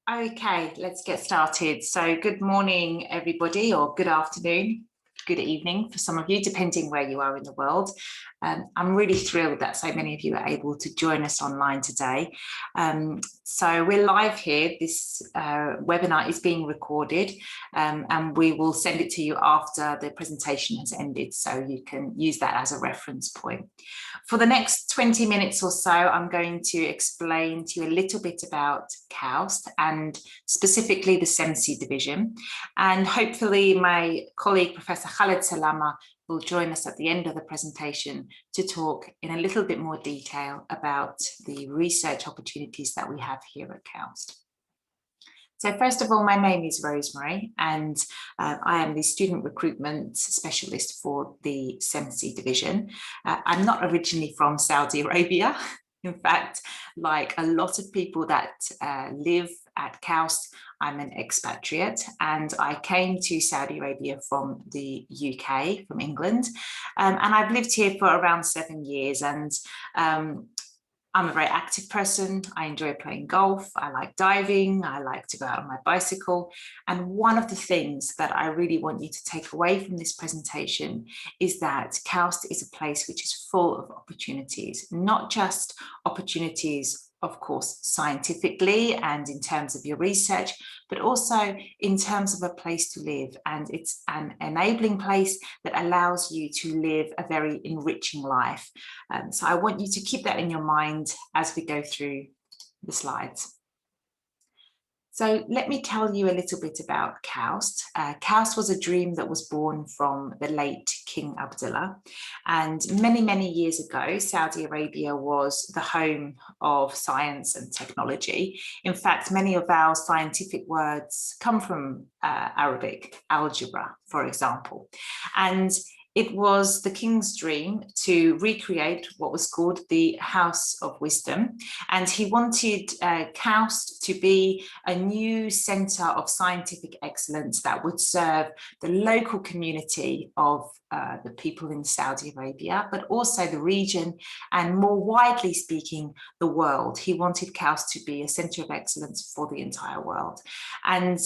Okay, let's get started. So good morning, everybody, or good afternoon, good evening for some of you, depending where you are in the world. I'm really thrilled that so many of you are able to join us online today. So we're live here. This webinar is being recorded and we will send it to you after the presentation has ended, so you can use that as a reference point. For the next 20 minutes or so, I'm going to explain to you a little bit about KAUST and specifically the CEMSE division. And hopefully my colleague, Professor Khaled Salama, will join us at the end of the presentation to talk in a little bit more detail about the research opportunities that we have here at KAUST. So first of all, my name is Rosemary and I am the student recruitment specialist for the CEMSE division. I'm not originally from Saudi Arabia. In fact, like a lot of people that live at KAUST, I'm an expatriate and I came to Saudi Arabia from the UK, from England, and I've lived here for around 7 years, and I'm a very active person. I enjoy playing golf. I like diving. I like to go out on my bicycle. And one of the things that I really want you to take away from this presentation is that KAUST is a place which is full of opportunities, not just opportunities, of course, scientifically and in terms of your research, but also in terms of a place to live. And it's an enabling place that allows you to live a very enriching life. So I want you to keep that in your mind as we go through the slides. So let me tell you a little bit about KAUST. KAUST was a dream that was born from the late King Abdullah. And many, many years ago, Saudi Arabia was the home of science and technology. In fact, many of our scientific words come from Arabic, algebra, for example. And it was the king's dream to recreate what was called the House of Wisdom. And he wanted KAUST to be a new centre of scientific excellence that would serve the local community of the people in Saudi Arabia, but also the region, and more widely speaking, the world. He wanted KAUST to be a centre of excellence for the entire world. And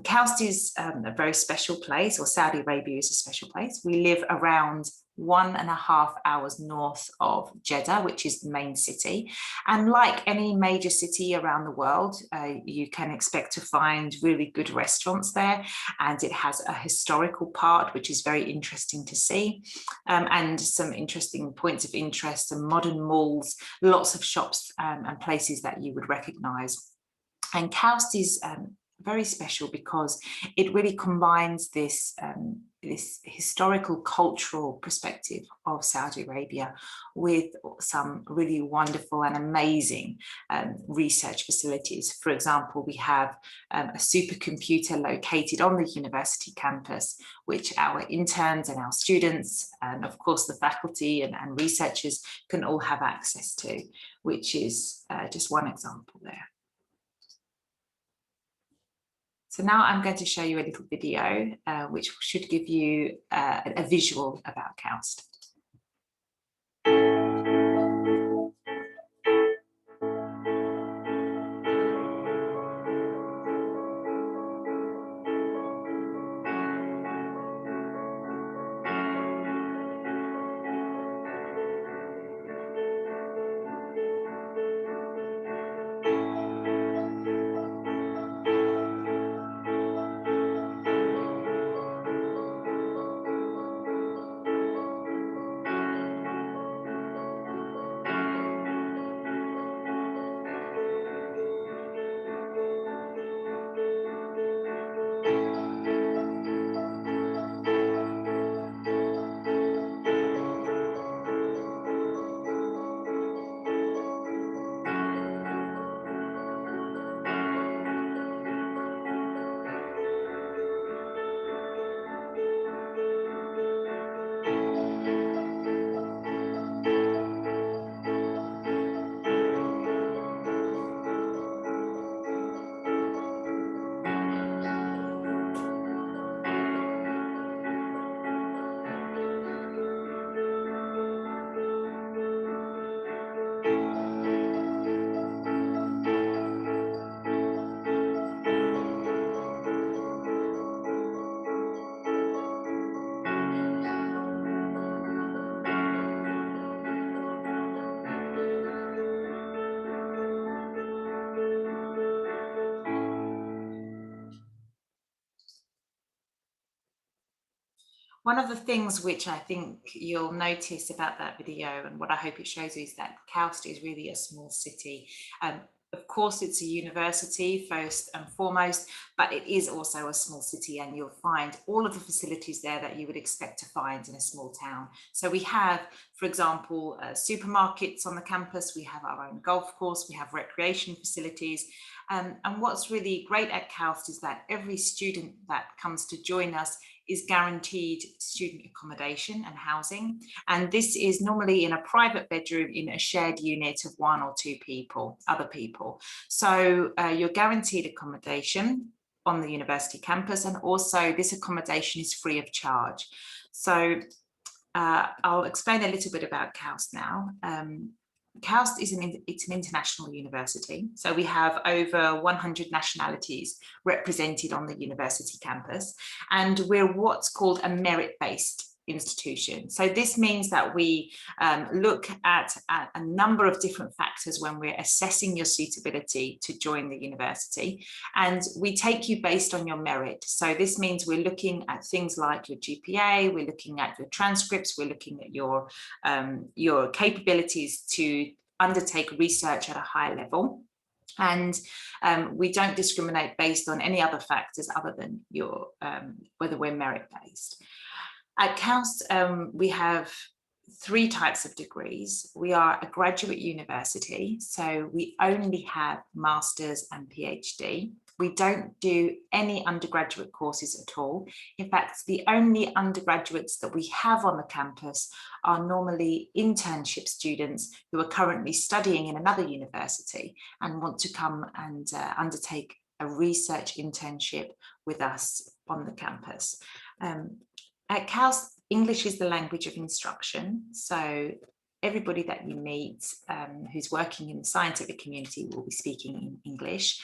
KAUST is a very special place, or Saudi Arabia is a special place. We live around 1.5 hours north of Jeddah, which is the main city. And like any major city around the world, you can expect to find really good restaurants there. And it has a historical part, which is very interesting to see, and some interesting points of interest and modern malls, lots of shops and places that you would recognize. And KAUST is very special because it really combines this historical cultural perspective of Saudi Arabia with some really wonderful and amazing research facilities. For example, we have a supercomputer located on the university campus, which our interns and our students, and of course the faculty and researchers can all have access to, which is just one example there. So now I'm going to show you a little video, which should give you a visual about KAUST. One of the things which I think you'll notice about that video, and what I hope it shows you, is that KAUST is really a small city. Of course, it's a university first and foremost, but it is also a small city, and you'll find all of the facilities there that you would expect to find in a small town. So we have, for example, supermarkets on the campus, we have our own golf course, we have recreation facilities. And what's really great at KAUST is that every student that comes to join us is guaranteed student accommodation and housing. And this is normally in a private bedroom in a shared unit of 1 or 2 people, other people. So you're guaranteed accommodation on the university campus, and also this accommodation is free of charge. So I'll explain a little bit about KAUST now. KAUST is an international university, so we have over 100 nationalities represented on the university campus, and we're what's called a merit-based institution. So this means that we look at a number of different factors when we're assessing your suitability to join the university, and we take you based on your merit. So this means we're looking at things like your GPA, we're looking at your transcripts, we're looking at your capabilities to undertake research at a high level. And we don't discriminate based on any other factors other than your whether we're merit-based. At KAUST, we have 3 types of degrees. We are a graduate university, so we only have masters and PhD. We don't do any undergraduate courses at all. In fact, the only undergraduates that we have on the campus are normally internship students who are currently studying in another university and want to come and undertake a research internship with us on the campus. At KAUST, English is the language of instruction, so everybody that you meet who's working in the scientific community will be speaking in English.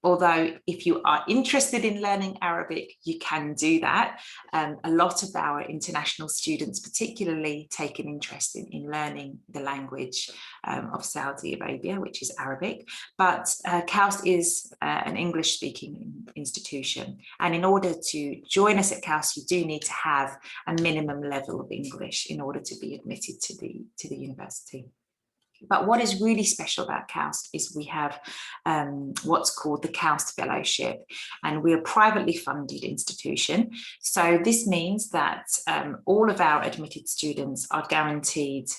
Although if you are interested in learning Arabic, you can do that. A lot of our international students particularly take an interest in learning the language of Saudi Arabia, which is Arabic. But KAUST is an English-speaking institution. And in order to join us at KAUST, you do need to have a minimum level of English in order to be admitted to the university. But what is really special about KAUST is we have what's called the KAUST Fellowship, and we're a privately funded institution. So this means that all of our admitted students are guaranteed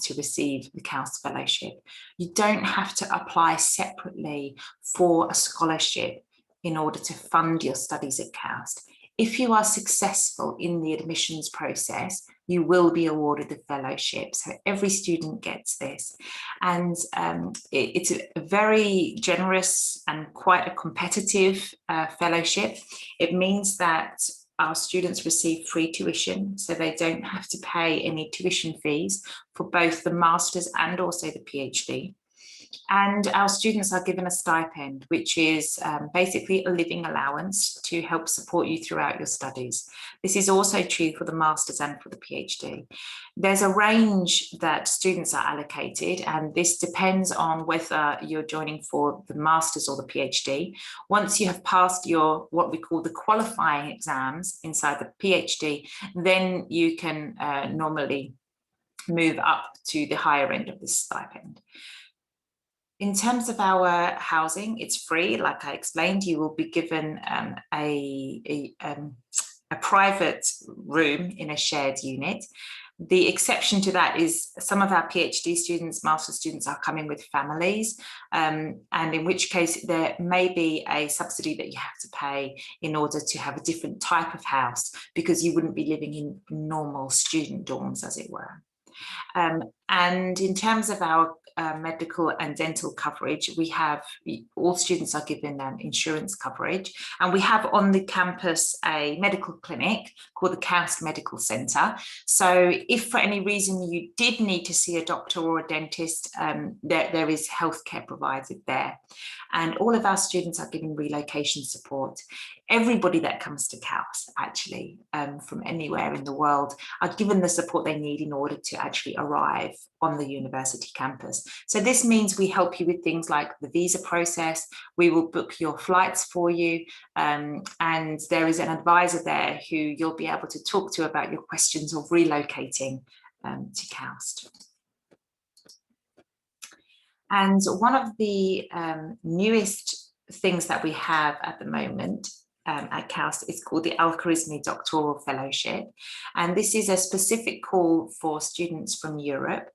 to receive the KAUST Fellowship. You don't have to apply separately for a scholarship in order to fund your studies at KAUST. If you are successful in the admissions process, you will be awarded the fellowship. So every student gets this. And it's a very generous and quite a competitive fellowship. It means that our students receive free tuition, so they don't have to pay any tuition fees for both the master's and also the PhD. And our students are given a stipend, which is basically a living allowance to help support you throughout your studies. This is also true for the master's and for the PhD. There's a range that students are allocated, and this depends on whether you're joining for the master's or the PhD. Once you have passed your what we call the qualifying exams inside the PhD, then you can normally move up to the higher end of this stipend. In terms of our housing, it's free. Like I explained, you will be given a private room in a shared unit. The exception to that is some of our PhD students, master's students are coming with families, and in which case there may be a subsidy that you have to pay in order to have a different type of house, because you wouldn't be living in normal student dorms, as it were. And in terms of our medical and dental coverage, we have, all students are given insurance coverage, and we have on the campus a medical clinic called the KAUST Medical Centre. So if for any reason you did need to see a doctor or a dentist, there is healthcare provided there. And all of our students are given relocation support. Everybody that comes to KAUST, actually, from anywhere in the world, are given the support they need in order to actually arrive on the university campus. So this means we help you with things like the visa process. We will book your flights for you, and there is an advisor there who you'll be able to talk to about your questions of relocating to KAUST. And one of the newest things that we have at the moment at KAUST is called the Al-Khwarizmi Doctoral Fellowship. And this is a specific call for students from Europe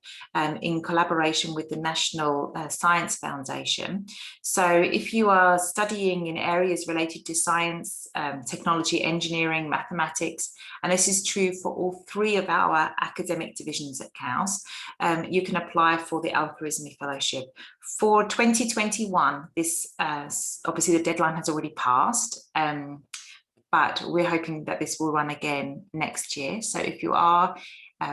in collaboration with the National Science Foundation. So if you are studying in areas related to science, technology, engineering, mathematics, and this is true for all three of our academic divisions at KAUST, you can apply for the Al-Khwarizmi Fellowship. For 2021, this obviously the deadline has already passed, but we're hoping that this will run again next year. So if you are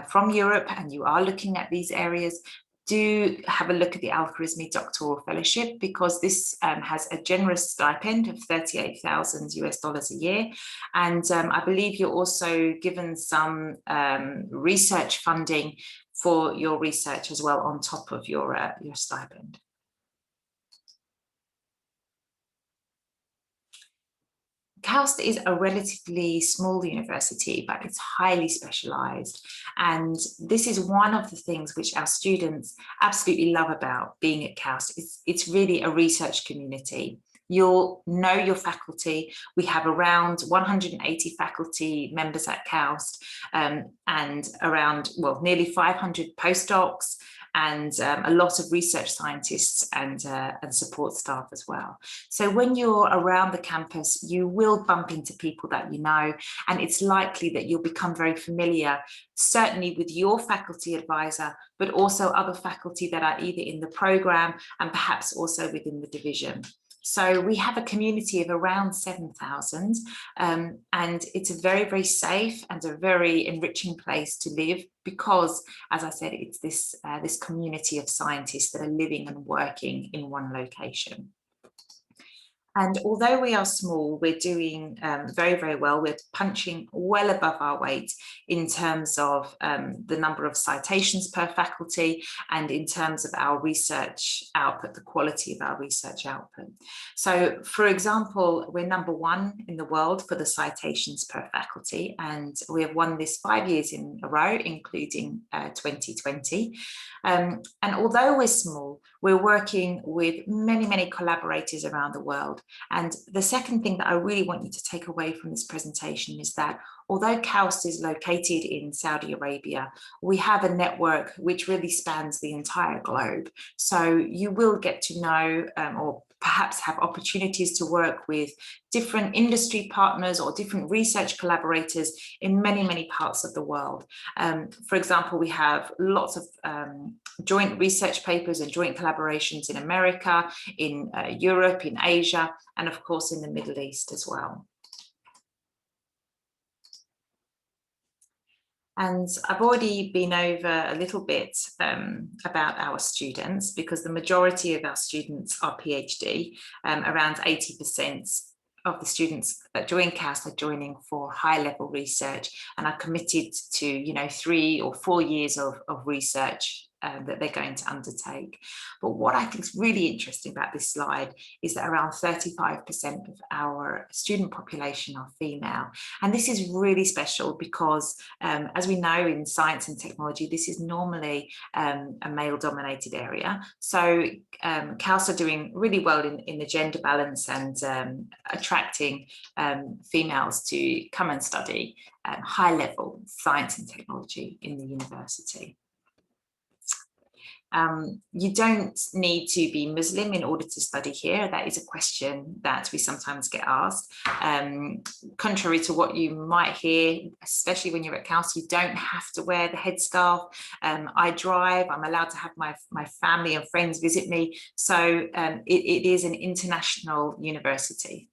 from Europe and you are looking at these areas, do have a look at the Al-Khwarizmi Doctoral Fellowship, because this has a generous stipend of $38,000 a year. And I believe you're also given some research funding for your research as well on top of your stipend. KAUST is a relatively small university, but it's highly specialised. And this is one of the things which our students absolutely love about being at KAUST. It's really a research community. You'll know your faculty. We have around 180 faculty members at KAUST, and around, well, nearly 500 postdocs, and a lot of research scientists and support staff as well. So when you're around the campus, you will bump into people that you know, and it's likely that you'll become very familiar, certainly with your faculty advisor, but also other faculty that are either in the program and perhaps also within the division. So we have a community of around 7,000, and it's a very, very safe and a very enriching place to live because, as I said, it's this community of scientists that are living and working in one location. And although we are small, we're doing very, very well. We're punching well above our weight in terms of the number of citations per faculty and in terms of our research output, the quality of our research output. So, for example, we're #1 in the world for the citations per faculty, and we have won this 5 years in a row, including 2020. And although we're small, we're working with many, many collaborators around the world. And the second thing that I really want you to take away from this presentation is that although KAUST is located in Saudi Arabia, we have a network which really spans the entire globe. So you will get to know or perhaps have opportunities to work with different industry partners or different research collaborators in many, many parts of the world. For example, we have lots of joint research papers and joint collaborations in America, in Europe, in Asia, and of course in the Middle East as well. And I've already been over a little bit about our students, because the majority of our students are PhD. Around 80% of the students that join KAUST are joining for high-level research and are committed to, 3 or 4 years of research that they're going to undertake. But what I think is really interesting about this slide is that around 35% of our student population are female. And this is really special because, as we know in science and technology, this is normally a male-dominated area. So KAUST are doing really well in the gender balance and attracting females to come and study high-level science and technology in the university. You don't need to be Muslim in order to study here. That is a question that we sometimes get asked. Contrary to what you might hear, especially when you're at KAUST, you don't have to wear the headscarf. I drive, I'm allowed to have my family and friends visit me. So it is an international university.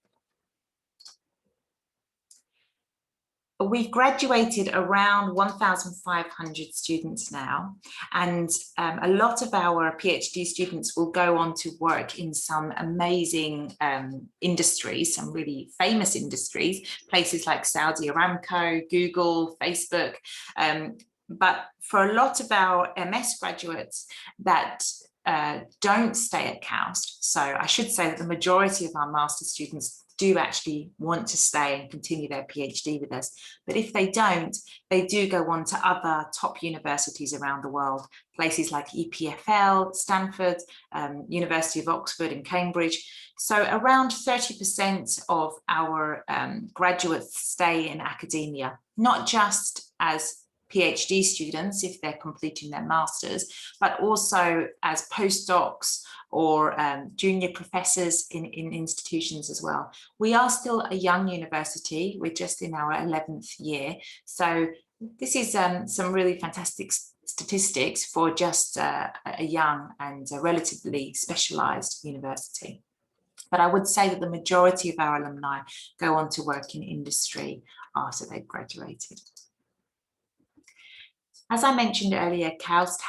We've graduated around 1,500 students now, and a lot of our PhD students will go on to work in some amazing industries, some really famous industries, places like Saudi Aramco, Google, Facebook. But for a lot of our MS graduates that don't stay at KAUST, so I should say that the majority of our master's students do actually want to stay and continue their PhD with us. But if they don't, they do go on to other top universities around the world, places like EPFL, Stanford, University of Oxford and Cambridge. So around 30% of our graduates stay in academia, not just as PhD students if they're completing their masters, but also as postdocs or junior professors in institutions as well. We are still a young university. We're just in our 11th year. So this is some really fantastic statistics for just a young and a relatively specialized university. But I would say that the majority of our alumni go on to work in industry after they've graduated. As I mentioned earlier, KAUST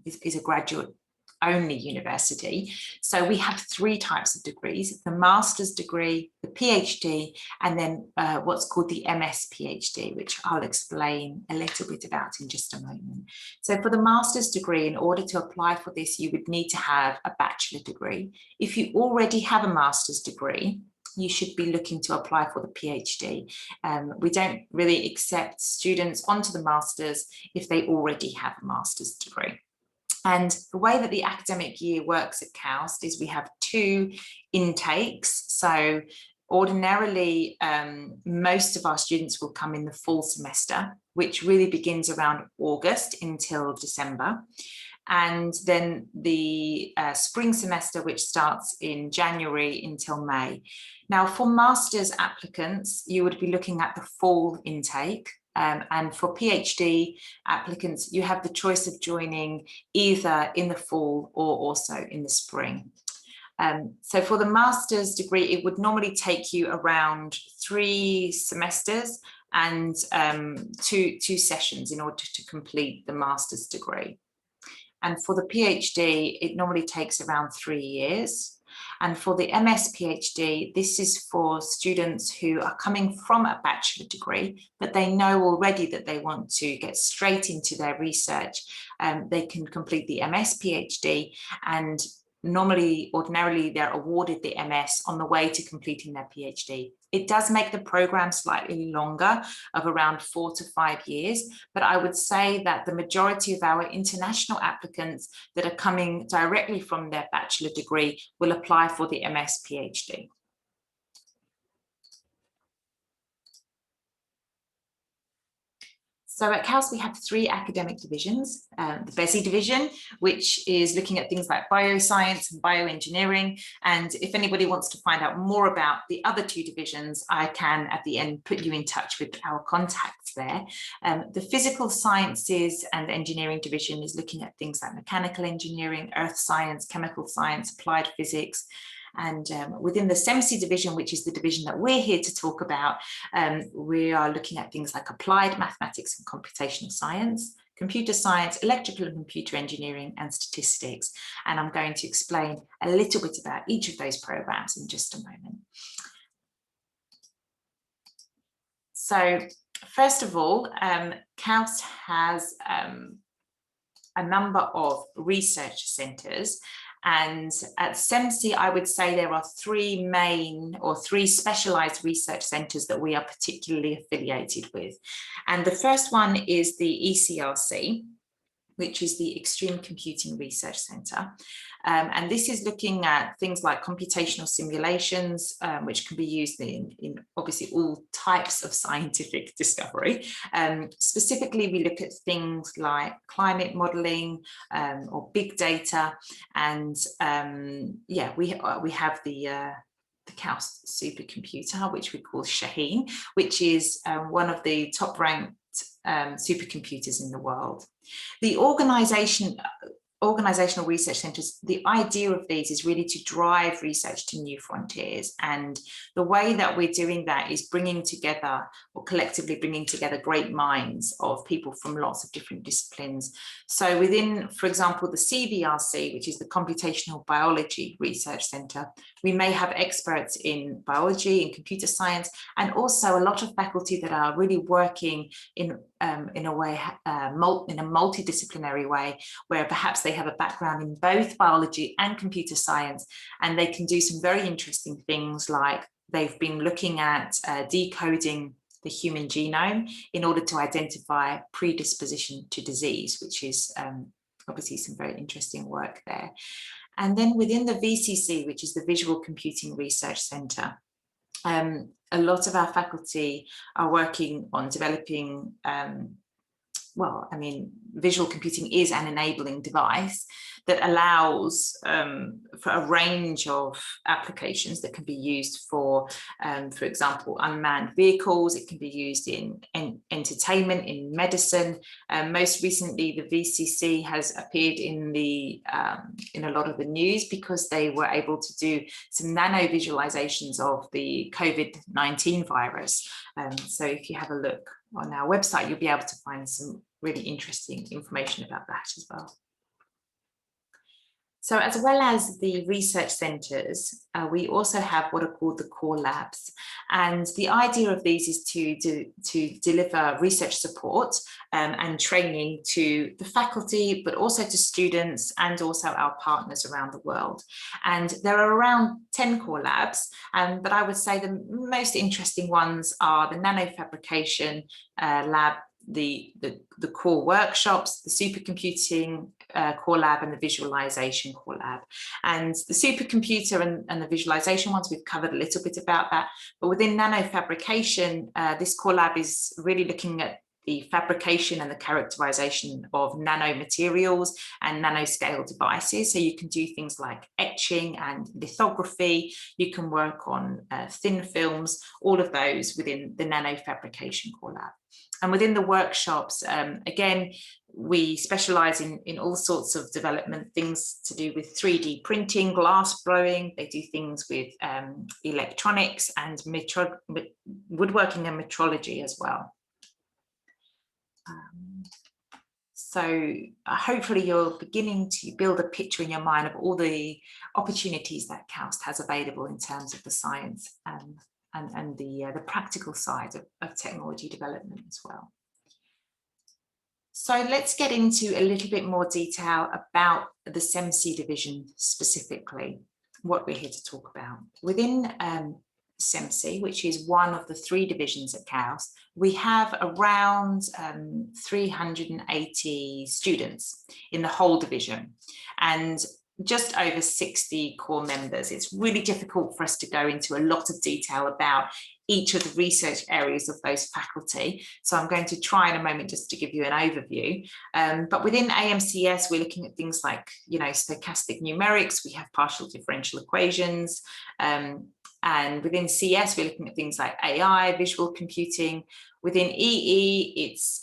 is a graduate-only university. So we have three types of degrees: the master's degree, the PhD, and then what's called the MS PhD, which I'll explain a little bit about in just a moment. So for the master's degree, in order to apply for this, you would need to have a bachelor degree. If you already have a master's degree, you should be looking to apply for the PhD. We don't really accept students onto the masters if they already have a master's degree. And the way that the academic year works at KAUST is we have two intakes. So ordinarily, most of our students will come in the fall semester, which really begins around August until December. And then the spring semester, which starts in January until May. Now, for master's applicants, you would be looking at the fall intake. And for PhD applicants, you have the choice of joining either in the fall or also in the spring. So for the master's degree, it would normally take you around 3 semesters and two sessions in order to complete the master's degree. And for the PhD, it normally takes around 3 years. And for the MS PhD, this is for students who are coming from a bachelor degree, but they know already that they want to get straight into their research. They can complete the MS PhD, and ordinarily, they're awarded the MS on the way to completing their PhD. It does make the program slightly longer, of around 4 to 5 years, but I would say that the majority of our international applicants that are coming directly from their bachelor degree will apply for the MS PhD. So at KAUST, we have 3 academic divisions. The BESI division, which is looking at things like bioscience and bioengineering. And if anybody wants to find out more about the other 2 divisions, I can, at the end, put you in touch with our contacts there. The physical sciences and engineering division is looking at things like mechanical engineering, earth science, chemical science, applied physics. And within the CEMSE division, which is the division that we're here to talk about, we are looking at things like applied mathematics and computational science, computer science, electrical and computer engineering, and statistics. And I'm going to explain a little bit about each of those programs in just a moment. So first of all, KAUST has a number of research centres. And at CEMSE, I would say there are 3 main or 3 specialised research centres that we are particularly affiliated with. And the first one is the ECRC, which is the Extreme Computing Research Centre. And this is looking at things like computational simulations, which can be used in obviously all types of scientific discovery. Specifically, we look at things like climate modelling or big data. And yeah, we have the KAUST supercomputer, which we call Shaheen, which is one of the top-ranked supercomputers in the world. The organizational research centres, the idea of these is really to drive research to new frontiers. And the way that we're doing that is bringing together, or collectively bringing together, great minds of people from lots of different disciplines. So within, for example, the CBRC, which is the Computational Biology Research Centre, we may have experts in biology and computer science, and also a lot of faculty that are really working in in a way, in a multidisciplinary way, where perhaps they have a background in both biology and computer science, and they can do some very interesting things, like they've been looking at decoding the human genome in order to identify predisposition to disease, which is obviously some very interesting work there. And then within the VCC, which is the Visual Computing Research Centre, a lot of our faculty are working on developing, well, I mean, visual computing is an enabling device that allows for a range of applications that can be used for example, unmanned vehicles. It can be used in entertainment, in medicine. Most recently, the VCC has appeared in a lot of the news because they were able to do some nano visualizations of the COVID-19 virus. So if you have a look on our website, you'll be able to find some really interesting information about that as well. So as well as the research centres, we also have what are called the core labs. And the idea of these is to deliver research support and training to the faculty, but also to students and also our partners around the world. And there are around 10 core labs, but I would say the most interesting ones are the nanofabrication lab, the core workshops, the supercomputing core lab, and the visualization core lab. And the supercomputer and the visualization ones, we've covered a little bit about that, but within nanofabrication, this core lab is really looking at the fabrication and the characterization of nanomaterials and nanoscale devices. So you can do things like etching and lithography. You can work on thin films, all of those within the nanofabrication core lab. And within the workshops, again, we specialize in all sorts of development, things to do with 3D printing, glass blowing. They do things with electronics and woodworking and metrology as well. So hopefully you're beginning to build a picture in your mind of all the opportunities that KAUST has available in terms of the science and the practical side of technology development as well. So let's get into a little bit more detail about the CEMSE division specifically, what we're here to talk about. Within CEMSE, which is one of the 3 divisions at KAUST, we have around 380 students in the whole division and just over 60 core members. It's really difficult for us to go into a lot of detail about each of the research areas of those faculty. So I'm going to try in a moment just to give you an overview. But within AMCS, we're looking at things like, stochastic numerics. We have partial differential equations. And within CS, we're looking at things like AI, visual computing. Within EE, it's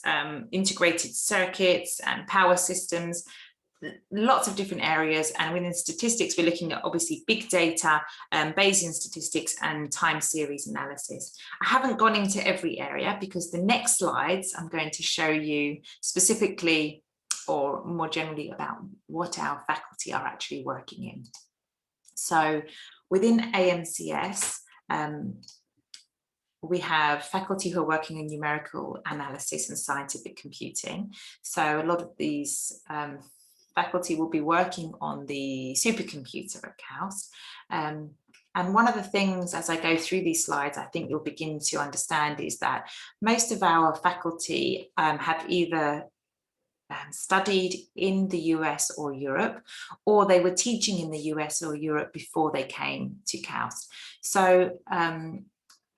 integrated circuits and power systems. Lots of different areas. And within statistics, we're looking at obviously big data, Bayesian statistics, and time series analysis. I haven't gone into every area because the next slides I'm going to show you specifically or more generally about what our faculty are actually working in. So within AMCS, we have faculty who are working in numerical analysis and scientific computing. So a lot of these faculty will be working on the supercomputer at KAUST. And one of the things, as I go through these slides, I think you'll begin to understand is that most of our faculty have either studied in the US or Europe, or they were teaching in the US or Europe before they came to KAUST. So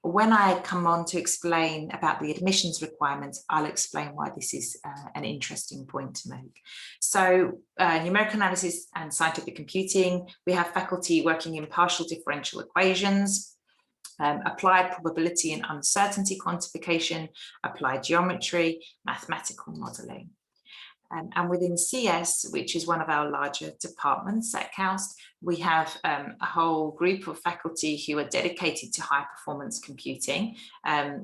when I come on to explain about the admissions requirements, I'll explain why this is an interesting point to make. So numerical analysis and scientific computing, we have faculty working in partial differential equations, applied probability and uncertainty quantification, applied geometry, mathematical modeling. And within CS, which is one of our larger departments at KAUST, we have a whole group of faculty who are dedicated to high performance computing.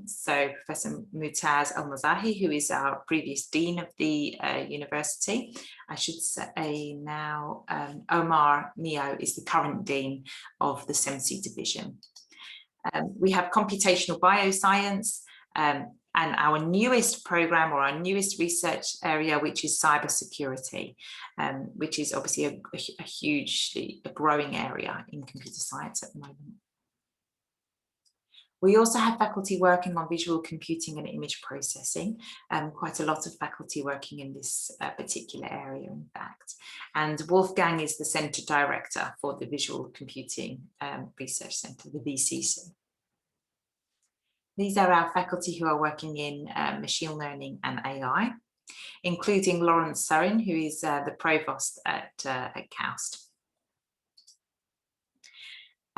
So Professor Mutaz Al-Mazahi, who is our previous dean of the university, I should say now Omar Neo is the current dean of the CEMSE division. We have computational bioscience, and our newest program or our newest research area, which is cybersecurity, which is obviously a hugely growing area in computer science at the moment. We also have faculty working on visual computing and image processing, quite a lot of faculty working in this particular area, in fact. And Wolfgang is the Centre Director for the Visual Computing Research Centre, the VCC. These are our faculty who are working in machine learning and AI, including Lawrence Sorin, who is the Provost at KAUST.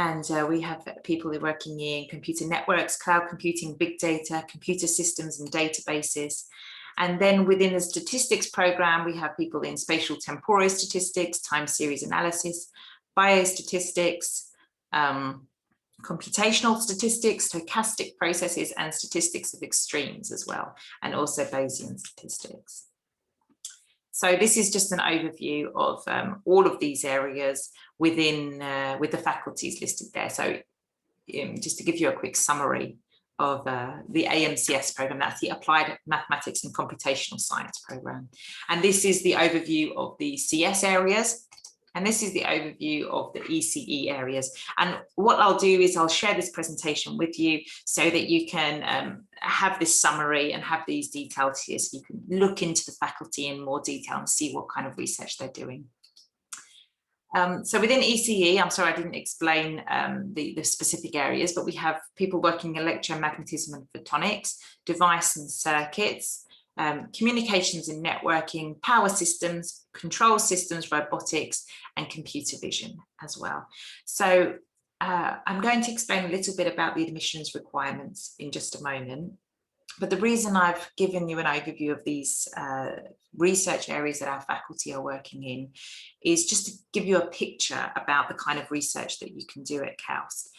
And we have people who are working in computer networks, cloud computing, big data, computer systems and databases. And then within the statistics program, we have people in spatial temporal statistics, time series analysis, biostatistics, computational statistics, stochastic processes, and statistics of extremes as well, and also Bayesian statistics. So this is just an overview of all of these areas within with the faculties listed there. So just to give you a quick summary of the AMCS program, that's the Applied Mathematics and Computational Science program. And this is the overview of the CS areas. And this is the overview of the ECE areas. And what I'll do is I'll share this presentation with you so that you can have this summary and have these details here so you can look into the faculty in more detail and see what kind of research they're doing. So within ECE, I'm sorry I didn't explain the specific areas, but we have people working in electromagnetism and photonics, device and circuits, communications and networking, power systems, control systems, robotics, and computer vision as well. So I'm going to explain a little bit about the admissions requirements in just a moment. But the reason I've given you an overview of these research areas that our faculty are working in is just to give you a picture about the kind of research that you can do at KAUST.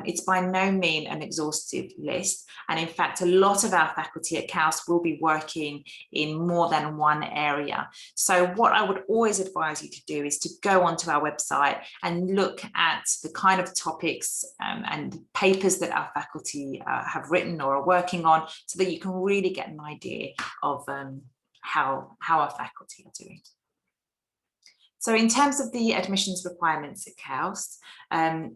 It's by no means an exhaustive list, and in fact a lot of our faculty at KAUST will be working in more than one area. So what I would always advise you to do is to go onto our website and look at the kind of topics and papers that our faculty have written or are working on, so that you can really get an idea of how our faculty are doing. So in terms of the admissions requirements at KAUST,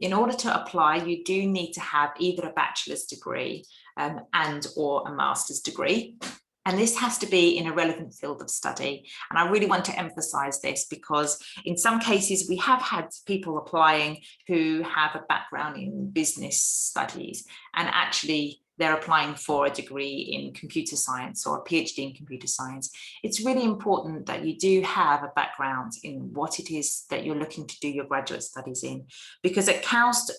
in order to apply, you do need to have either a bachelor's degree and or a master's degree. And this has to be in a relevant field of study. And I really want to emphasize this because in some cases we have had people applying who have a background in business studies, and actually they're applying for a degree in computer science or a PhD in computer science. It's really important that you do have a background in what it is that you're looking to do your graduate studies in, because at KAUST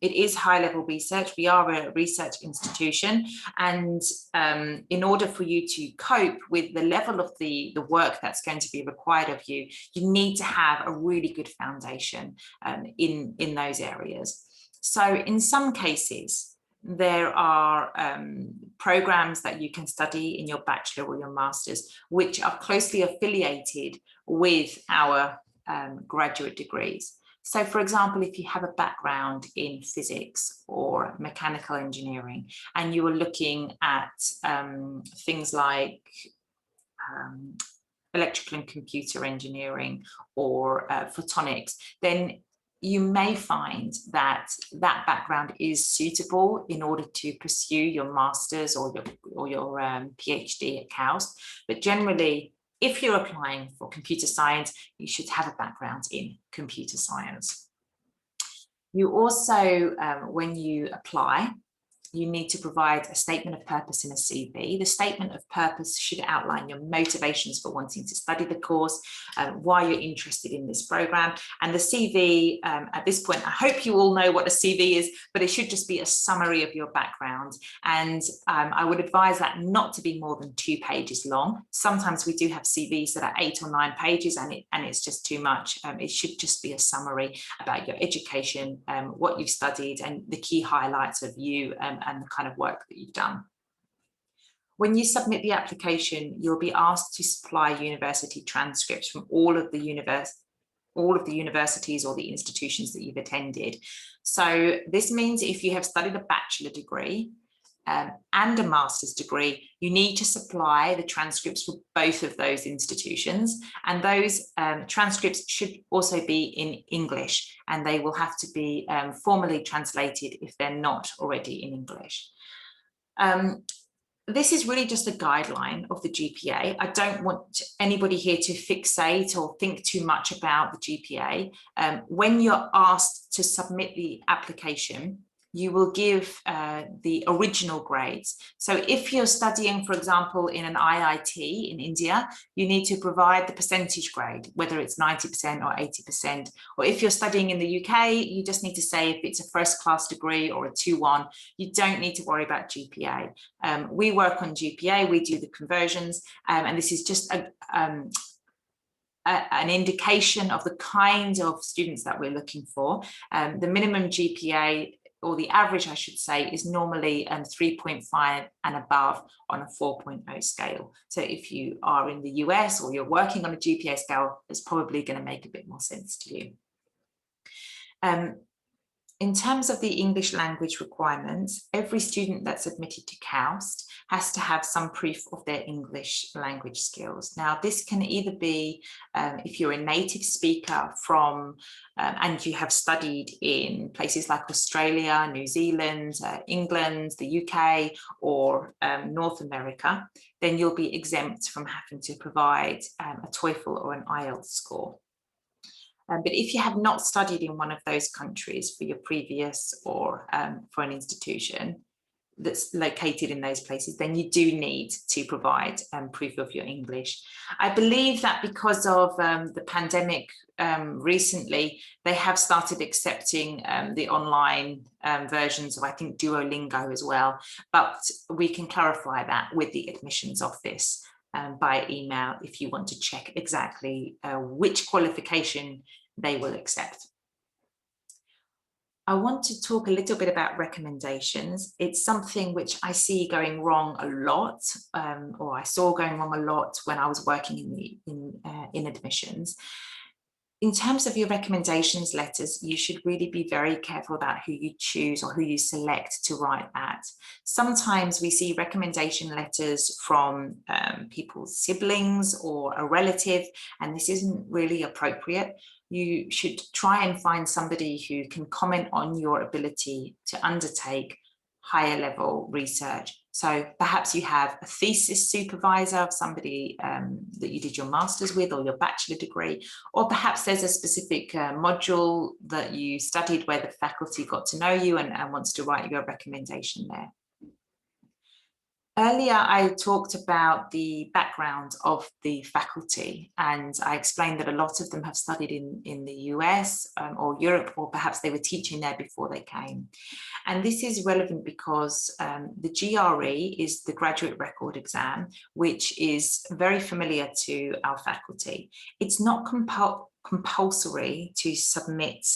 it is high-level research. We are a research institution, and in order for you to cope with the level of the work that's going to be required of you, you need to have a really good foundation in those areas. So in some cases, there are programs that you can study in your bachelor or your master's, which are closely affiliated with our graduate degrees. So for example, if you have a background in physics or mechanical engineering, and you are looking at things like electrical and computer engineering or photonics, then you may find that that background is suitable in order to pursue your master's or your PhD at KAUST. But generally, if you're applying for computer science, you should have a background in computer science. You also, when you apply, you need to provide a statement of purpose in a CV. The statement of purpose should outline your motivations for wanting to study the course, why you're interested in this program. And the CV, at this point, I hope you all know what a CV is, but it should just be a summary of your background. And I would advise that not to be more than 2 pages long. Sometimes we do have CVs that are 8 or 9 pages, and it's just too much. It should just be a summary about your education, what you've studied, and the key highlights of you and the kind of work that you've done. When you submit the application, you'll be asked to supply university transcripts from all of the universities or the institutions that you've attended. So this means if you have studied a bachelor degree, and a master's degree, you need to supply the transcripts for both of those institutions, and those transcripts should also be in English, and they will have to be formally translated if they're not already in English. This is really just a guideline of the GPA. I don't want anybody here to fixate or think too much about the GPA. When you're asked to submit the application, you will give the original grades. So if you're studying, for example, in an IIT in India, you need to provide the percentage grade, whether it's 90% or 80%. Or if you're studying in the UK, you just need to say if it's a first class degree or a 2-1, you don't need to worry about GPA. We work on GPA, we do the conversions, and this is just an indication of the kind of students that we're looking for. The minimum GPA, or the average I should say, is normally 3.5 and above on a 4.0 scale. So if you are in the US or you're working on a GPA scale, it's probably going to make a bit more sense to you. In terms of the English language requirements, every student that's admitted to KAUST has to have some proof of their English language skills. Now, this can either be if you're a native speaker from and you have studied in places like Australia, New Zealand, England, the UK, or North America, then you'll be exempt from having to provide a TOEFL or an IELTS score. But if you have not studied in one of those countries for your previous or for an institution that's located in those places, then you do need to provide proof of your English. I believe that because of the pandemic recently, they have started accepting the online versions of, I think, Duolingo as well, but we can clarify that with the admissions office by email if you want to check exactly which qualification they will accept. I want to talk a little bit about recommendations. It's something which I see going wrong a lot, or I saw going wrong a lot when I was working in admissions. In terms of your recommendations letters, you should really be very careful about who you choose or who you select to write that. Sometimes we see recommendation letters from people's siblings or a relative, and this isn't really appropriate. You should try and find somebody who can comment on your ability to undertake higher level research. So perhaps you have a thesis supervisor of somebody that you did your master's with or your bachelor degree, or perhaps there's a specific module that you studied where the faculty got to know you and wants to write you a recommendation there. Earlier, I talked about the background of the faculty, and I explained that a lot of them have studied in the US or Europe, or perhaps they were teaching there before they came. And this is relevant because the GRE is the graduate record exam, which is very familiar to our faculty. It's not compulsory to submit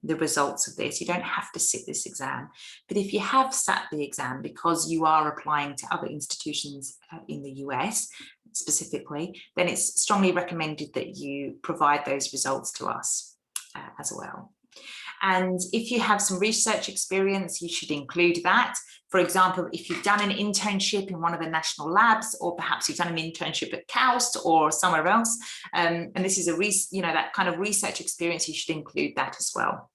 the results of this. You don't have to sit this exam, but if you have sat the exam because you are applying to other institutions in the US specifically, then it's strongly recommended that you provide those results to us as well. And if you have some research experience, you should include that. For example, if you've done an internship in one of the national labs, or perhaps you've done an internship at KAUST or somewhere else, and this is that kind of research experience, you should include that as well.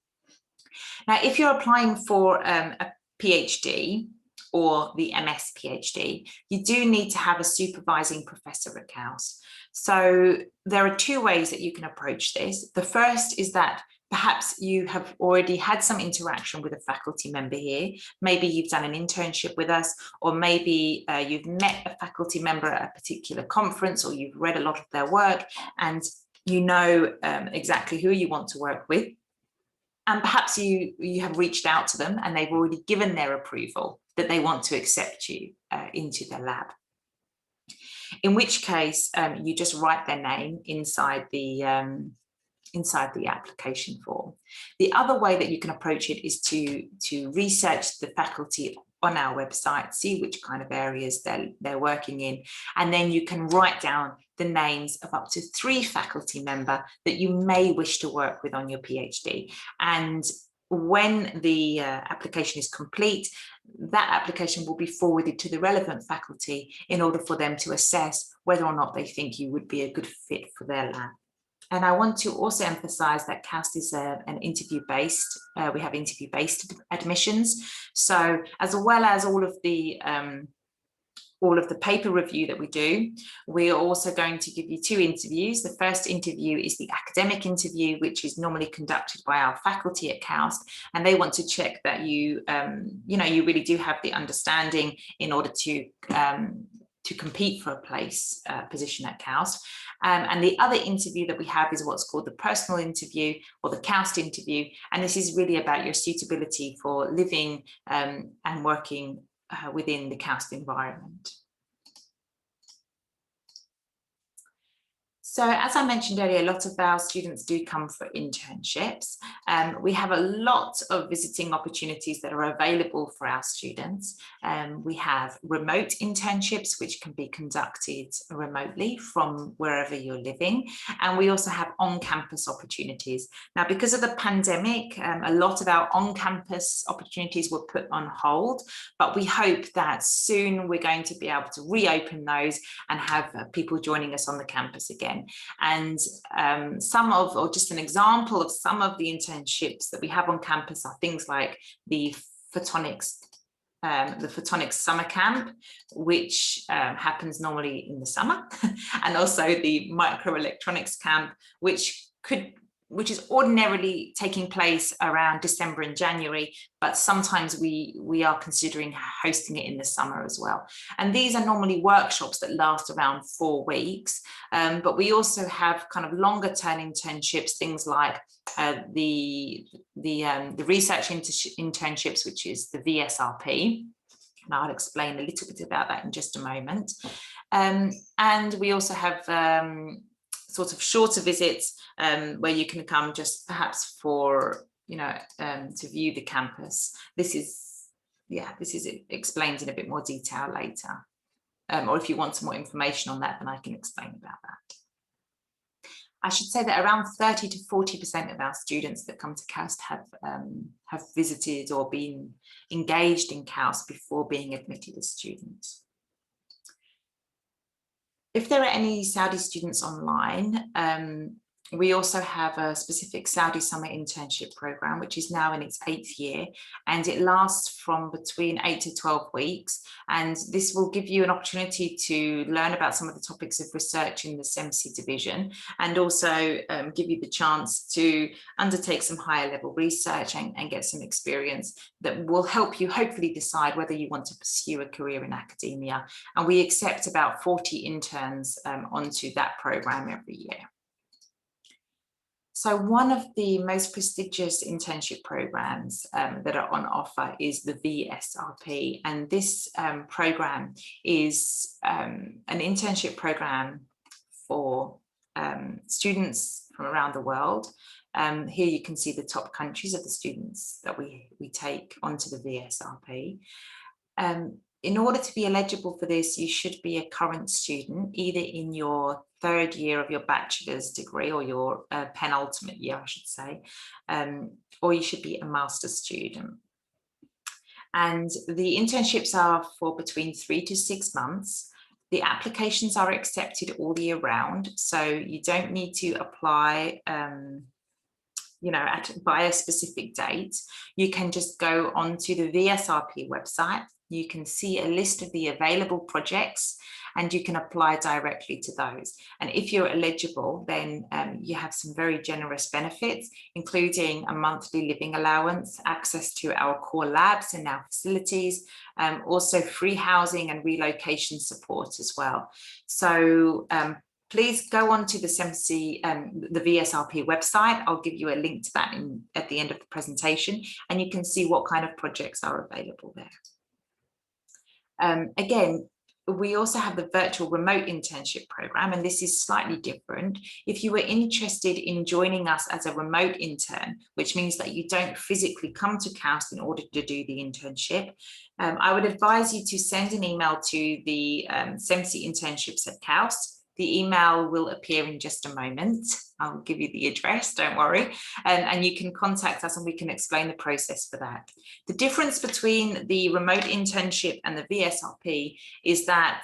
Now, if you're applying for a PhD or the MS PhD, you do need to have a supervising professor at KAUST. So there are two ways that you can approach this. The first is that perhaps you have already had some interaction with a faculty member here. Maybe you've done an internship with us, or maybe you've met a faculty member at a particular conference, or you've read a lot of their work and you know exactly who you want to work with. And perhaps you have reached out to them and they've already given their approval that they want to accept you into their lab. In which case, you just write their name inside the application form. The other way that you can approach it is to research the faculty on our website, see which kind of areas they're working in, and then you can write down the names of up to 3 faculty members that you may wish to work with on your PhD. And when the application is complete, that application will be forwarded to the relevant faculty in order for them to assess whether or not they think you would be a good fit for their lab. And I want to also emphasize that KAUST is an interview-based, we have interview-based admissions. So as well as all of the paper review that we do, we're also going to give you 2 interviews. The first interview is the academic interview, which is normally conducted by our faculty at KAUST, and they want to check that you you really do have the understanding in order to compete for a position at KAUST. And the other interview that we have is what's called the personal interview, or the KAUST interview, and this is really about your suitability for living and working within the KAUST environment. So as I mentioned earlier, a lot of our students do come for internships. We have a lot of visiting opportunities that are available for our students. We have remote internships, which can be conducted remotely from wherever you're living. And we also have on-campus opportunities. Now, because of the pandemic, a lot of our on-campus opportunities were put on hold, but we hope that soon we're going to be able to reopen those and have people joining us on the campus again. And just an example of some of the internships that we have on campus are things like the photonics summer camp, which happens normally in the summer, and also the microelectronics camp, which is ordinarily taking place around December and January, but sometimes we are considering hosting it in the summer as well. And these are normally workshops that last around 4 weeks, but we also have kind of longer term internships, things like the research internships, which is the VSRP. And I'll explain a little bit about that in just a moment. And we also have sort of shorter visits where you can come just perhaps for, to view the campus. This is explained in a bit more detail later. Or if you want some more information on that, then I can explain about that. I should say that around 30 to 40% of our students that come to KAUST have visited or been engaged in KAUST before being admitted as students. If there are any Saudi students online, we also have a specific Saudi summer internship program, which is now in its 8th year, and it lasts from between 8 to 12 weeks. And this will give you an opportunity to learn about some of the topics of research in the CEMSE division, and also give you the chance to undertake some higher level research and get some experience that will help you hopefully decide whether you want to pursue a career in academia. And we accept about 40 interns onto that program every year. So one of the most prestigious internship programs that are on offer is the VSRP, and this program is an internship program for students from around the world. Here you can see the top countries of the students that we take onto the VSRP. In order to be eligible for this, you should be a current student, either in your 3rd year of your bachelor's degree, or your penultimate year, I should say, or you should be a master's student. And the internships are for between 3 to 6 months. The applications are accepted all year round, so you don't need to apply by a specific date. You can just go onto the VSRP website. You can see a list of the available projects, and you can apply directly to those. And if you're eligible, then you have some very generous benefits, including a monthly living allowance, access to our core labs and our facilities, also free housing and relocation support as well. So please go on to the CEMSE, the VSRP website. I'll give you a link to that at the end of the presentation, and you can see what kind of projects are available there. Again, we also have the virtual remote internship program, and this is slightly different. If you were interested in joining us as a remote intern, which means that you don't physically come to KAUST in order to do the internship, I would advise you to send an email to the CEMSE internships at KAUST, The email will appear in just a moment. I'll give you the address, don't worry. And you can contact us and we can explain the process for that. The difference between the remote internship and the VSRP is that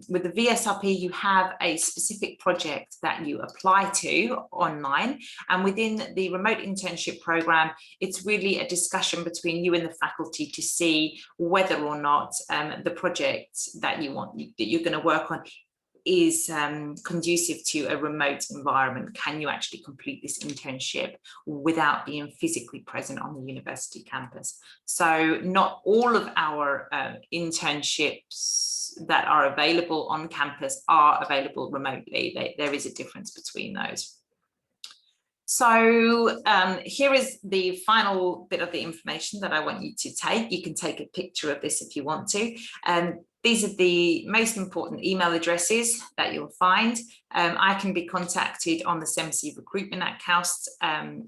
with the VSRP, you have a specific project that you apply to online. And within the remote internship program, it's really a discussion between you and the faculty to see whether or not the project that you're going to work on is conducive to a remote environment. Can you actually complete this internship without being physically present on the university campus? So not all of our internships that are available on campus are available remotely. There is a difference between those. So here is the final bit of the information that I want you to take. You can take a picture of this if you want to. These are the most important email addresses that you'll find. I can be contacted on the CEMSE recruitment at KAUST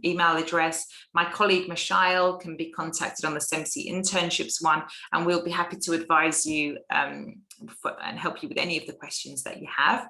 email address. My colleague Michelle can be contacted on the CEMSE internships one, and we'll be happy to advise you and help you with any of the questions that you have.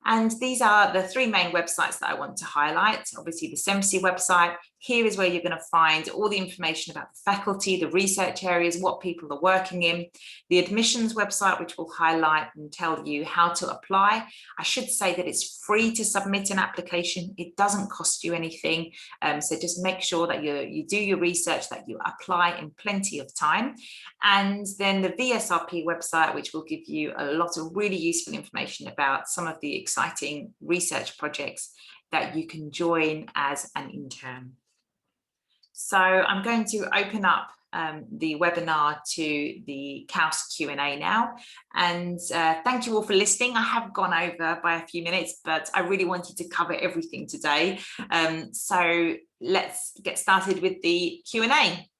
And these are the three main websites that I want to highlight. Obviously the CEMSE website. Here is where you're going to find all the information about the faculty, the research areas, what people are working in. The admissions website, which will highlight and tell you how to apply. I should say that it's free to submit an application. It doesn't cost you anything. So just make sure that you do your research, that you apply in plenty of time. And then the VSRP website, which will give you a lot of really useful information about some of the exciting research projects that you can join as an intern. So I'm going to open up the webinar to the KAUST Q&A now. And thank you all for listening. I have gone over by a few minutes, but I really wanted to cover everything today. So let's get started with the Q&A.